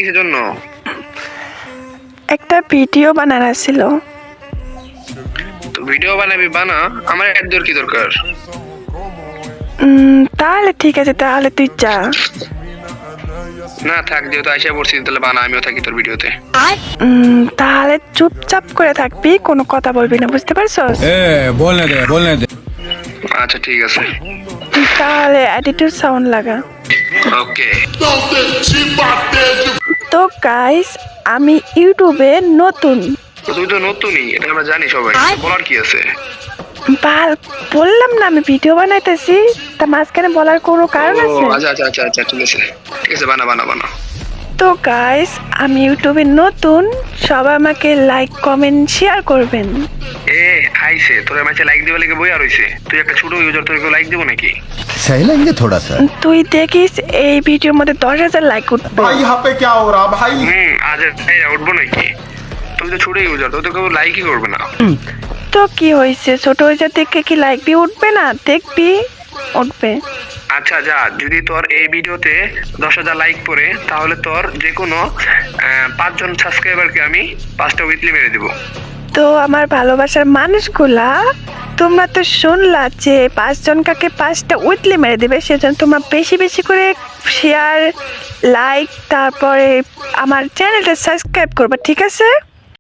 কিসের জন্য? একটা ভিডিও বানানো ছিল। তো ভিডিও বানাবি বানা, আমার অ্যাড দেওয়ার কি দরকার? তাহলে ঠিক আছে, তাহলে তুই যা। না থাক, যেহেতু আইসা পড়ছি তাহলে বানা, আমিও থাকি তোর ভিডিওতে। তাহলে চুপচাপ করে থাকবি, কোনো কথা বলবি না, বুঝতে পারছস? बोलने दे আচ্ছা ঠিক আছে। তাহলে অ্যাটিটিউড সাউন্ড লাগা। ওকে। তো গাইস, আমি ইউটিউবে নতুন। তো তুই তো নতুনই, এটা আমরা জানি সবাই, বলার কি আছে? বললাম না আমি ভিডিও বানাইতেছি, তা মাঝখানে বলার কোনো কারণ ও আছে? আচ্ছা আচ্ছা আচ্ছা আচ্ছা, ঠিক আছে ঠিক আছে, বানা বানা বানা। তো গাইস, আমি ইউটিউবে নতুন, সবাই আমাকে লাইক কমেন্ট শেয়ার করবেন। এ আইছে তোর ম্যাচে লাইক দিবে লাগে বই আর হইছে, তুই একটা ছোট ইউজার, তোর কেউ লাইক দিব নাকি? सही लेंगे थोड़ा सा তুই দেখিস এই ভিডিওর মধ্যে 10,000 লাইক উঠবে। भाई यहाँ पे क्या हो रहा भाई? আজ উঠবো নাকি? তুই তো ছোট ইউজার, তোর তো কেউ লাইকই করবে না। তো কি হয়েছে, ছোট হয়েছে দেখে কি লাইক দিয়ে উঠবে না? দেখবি উঠবে। আচ্ছা যা, যদি তোর এই ভিডিওতে 10,000 লাইক পড়ে তাহলে তোর যে কোনো 5 জন সাবস্ক্রাইবারকে আমি 5টা উইকলি মেরে দিব। তো আমার ভালোবাসার মানুষগুলা, তোমরা তো শুনলা যে 5 জন কাকে 5টা উইকলি মেরে দিবে, সেজন্য তোমরা বেশি বেশি করে শেয়ার, লাইক, তারপরে আমার চ্যানেলটা সাবস্ক্রাইব করবে, ঠিক আছে?